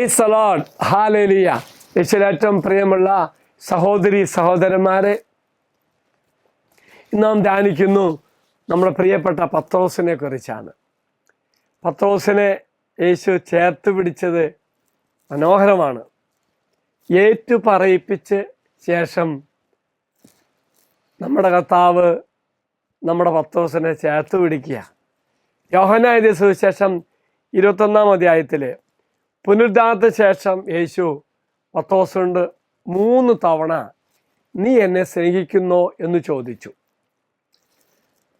Price the lord, hallelujah. യേശുവിലേറ്റവും പ്രിയമുള്ള സഹോദരി സഹോദരന്മാരെ, ഇന്ന് നാം ധ്യാനിക്കുന്നു നമ്മുടെ പ്രിയപ്പെട്ട പത്രോസിനെ കുറിച്ചാണ്. പത്രോസിനെ യേശു ചേർത്ത് പിടിച്ചത് മനോഹരമാണ്. ഏറ്റു പറയിപ്പിച്ച് ശേഷം നമ്മുടെ കർത്താവ് നമ്മുടെ പത്രോസിനെ ചേർത്ത് പിടിക്കുക. യോഹന്നാൻ എഴുതിയ സുവിശേഷം 21-ാം അധ്യായത്തിൽ പുനരുദ്ധാനത്തിന് ശേഷം യേശു പത്രോസിനോട് 3 തവണ നീ എന്നെ സ്നേഹിക്കുന്നോ എന്ന് ചോദിച്ചു.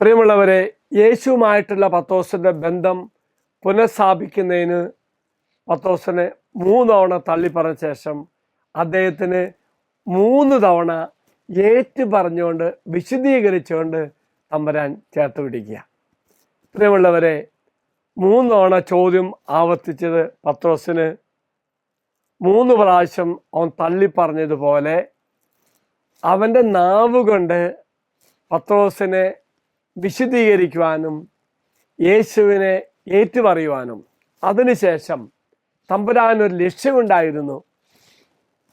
പ്രിയമുള്ളവരെ, യേശുവുമായിട്ടുള്ള പത്രോസിൻ്റെ ബന്ധം പുനഃസ്ഥാപിക്കുന്നതിന് പത്രോസിനെ 3 തവണ തള്ളിപ്പറഞ്ഞ ശേഷം അദ്ദേഹത്തിന് 3 തവണ ഏറ്റു പറഞ്ഞുകൊണ്ട് വിശദീകരിച്ചുകൊണ്ട് തമ്പുരാൻ ചേർത്ത് പിടിക്കുക. പ്രിയമുള്ളവരെ, 3 തവണ ചോദ്യം ആവർത്തിച്ചത് പത്രോസിന് 3 പ്രാവശ്യം അവൻ തള്ളിപ്പറഞ്ഞതുപോലെ അവൻ്റെ നാവ് കൊണ്ട് പത്രോസിനെ വിശദീകരിക്കുവാനും യേശുവിനെ ഏറ്റുപറയുവാനും അതിനുശേഷം തമ്പുരാനൊരു ലക്ഷ്യമുണ്ടായിരുന്നു.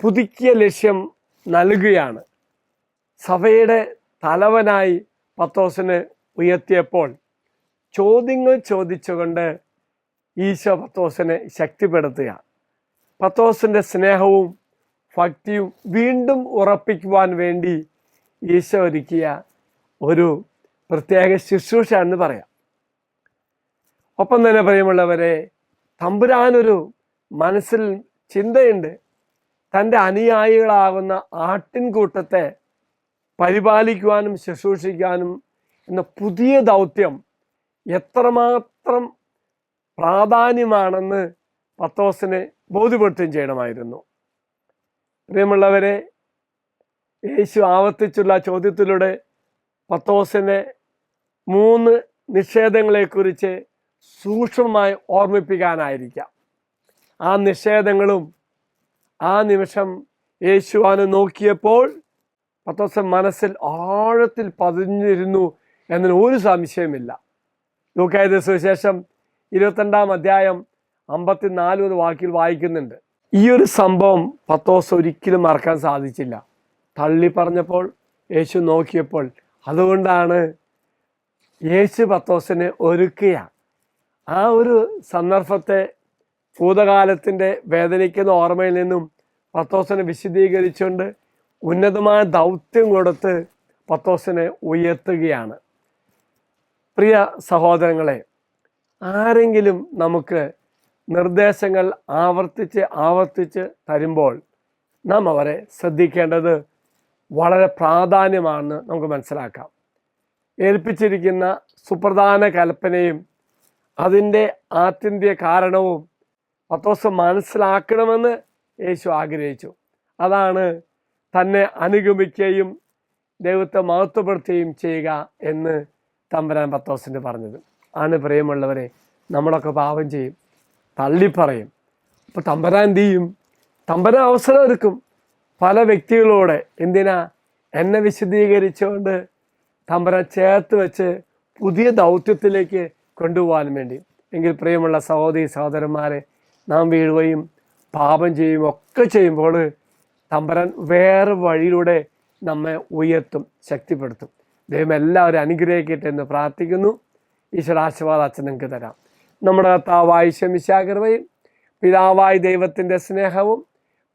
പുതുക്കിയ ലക്ഷ്യം നൽകുകയാണ്. സഭയുടെ തലവനായി പത്രോസിനെ ഉയർത്തിയപ്പോൾ ചോദ്യങ്ങൾ ചോദിച്ചുകൊണ്ട് ഈശോ പത്രോസിനെ ശക്തിപ്പെടുത്തുക. പത്രോസിൻ്റെ സ്നേഹവും ഭക്തിയും വീണ്ടും ഉറപ്പിക്കുവാൻ വേണ്ടി ഈശോ ഒരുക്കിയ ഒരു പ്രത്യേക ശുശ്രൂഷ എന്ന് പറയാം. ഒപ്പം തന്നെ പ്രിയമുള്ളവരെ, തമ്പുരാനൊരു മനസ്സിൽ ചിന്തയുണ്ട്. തൻ്റെ അനുയായികളാകുന്ന ആട്ടിൻകൂട്ടത്തെ പരിപാലിക്കുവാനും ശുശ്രൂഷിക്കാനും എന്ന പുതിയ ദൗത്യം എത്രമാത്രം പ്രാധാന്യമാണെന്ന് പത്രോസിനെ ബോധ്യപ്പെടുത്തുകയും ചെയ്യണമായിരുന്നു. പ്രിയമുള്ളവരെ, യേശു ആവർത്തിച്ചുള്ള ചോദ്യത്തിലൂടെ പത്രോസിനെ 3 നിഷേധങ്ങളെക്കുറിച്ച് സൂക്ഷ്മമായി ഓർമ്മിപ്പിക്കാനായിരിക്കാം. ആ നിഷേധങ്ങളും ആ നിമിഷം യേശു അവനെ നോക്കിയപ്പോൾ പത്രോസ് മനസ്സിൽ ആഴത്തിൽ പതിഞ്ഞിരുന്നു എന്നതിന് ഒരു സംശയമില്ല. ലൂക്കായുടെ സുവിശേഷം 22-ാം അധ്യായം 54 വാക്കിൽ വായിക്കുന്നുണ്ട്. ഈ ഒരു സംഭവം പത്രോസ് ഒരിക്കലും മറക്കാൻ സാധിച്ചില്ല. തള്ളി പറഞ്ഞപ്പോൾ യേശു നോക്കിയപ്പോൾ. അതുകൊണ്ടാണ് യേശു പത്രോസിനെ ഒരുക്കുക. ആ ഒരു സന്ദർഭത്തെ ഭൂതകാലത്തിൻ്റെ വേദനിക്കുന്ന ഓർമ്മയിൽ നിന്നും പത്രോസിനെ വിശദീകരിച്ചുകൊണ്ട് ഉന്നതമായ ദൗത്യം കൊടുത്ത് പത്രോസിനെ ഉയർത്തുകയാണ്. പ്രിയ സഹോദരങ്ങളെ, ആരെങ്കിലും നമുക്ക് നിർദ്ദേശങ്ങൾ ആവർത്തിച്ച് തരുമ്പോൾ നാം അവരെ ശ്രദ്ധിക്കേണ്ടത് വളരെ പ്രാധാന്യമാണെന്ന് നമുക്ക് മനസ്സിലാക്കാം. ഏൽപ്പിച്ചിരിക്കുന്ന സുപ്രധാന കൽപ്പനയും അതിൻ്റെ ആത്യന്തിക കാരണവും പത്രോസ് മനസ്സിലാക്കണമെന്ന് യേശു ആഗ്രഹിച്ചു. അതാണ് തന്നെ അനുഗമിക്കുകയും ദൈവത്തെ മഹത്വപ്പെടുത്തുകയും ചെയ്യുക എന്ന് തമ്പുരാൻ പത്രോസിന് പറഞ്ഞത് ആണ്. പ്രിയമുള്ളവരെ, നമ്മളൊക്കെ പാപം ചെയ്യും, തള്ളിപ്പറയും. അപ്പോൾ തമ്പുരാൻ എന്ത് ചെയ്യും? തമ്പുരാൻ അവസരം ഒരുക്കും പല വ്യക്തികളോട്. എന്തിനാ? എന്നെ വിശദീകരിച്ചുകൊണ്ട് തമ്പുരാൻ ചേർത്ത് വെച്ച് പുതിയ ദൗത്യത്തിലേക്ക് കൊണ്ടുപോകാൻ വേണ്ടി. എങ്കിൽ പ്രിയമുള്ള സഹോദരി സഹോദരന്മാരെ, നാം വീഴുകയും പാപം ചെയ്യുകയും ഒക്കെ ചെയ്യുമ്പോൾ തമ്പുരാൻ വേറെ വഴിയിലൂടെ നമ്മെ ഉയർത്തും, ശക്തിപ്പെടുത്തും. ദൈവം എല്ലാവരും അനുഗ്രഹിക്കട്ടെ എന്ന് പ്രാർത്ഥിക്കുന്നു. ഈശ്വരാശീർവാദം അച്ഛൻ നിങ്ങൾക്ക് തരാം. നമ്മുടെ കർത്താവായ മിശിഹായുടെ പിതാവായ ദൈവത്തിൻ്റെ സ്നേഹവും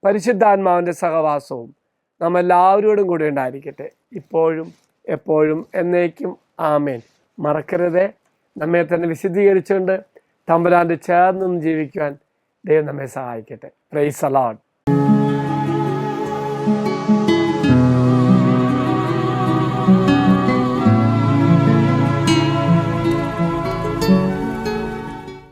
പരിശുദ്ധാത്മാവിൻ്റെ സഹവാസവും നമ്മെല്ലാവരോടും കൂടി ഉണ്ടായിരിക്കട്ടെ, ഇപ്പോഴും എപ്പോഴും എന്നേക്കും. ആമേൻ. മറക്കരുതേ, നമ്മെ തന്നെ വിശദീകരിച്ചുകൊണ്ട് തമ്പുരാൻ്റെ ചേർന്നും ജീവിക്കുവാൻ ദൈവം നമ്മെ സഹായിക്കട്ടെ. Price the Lord.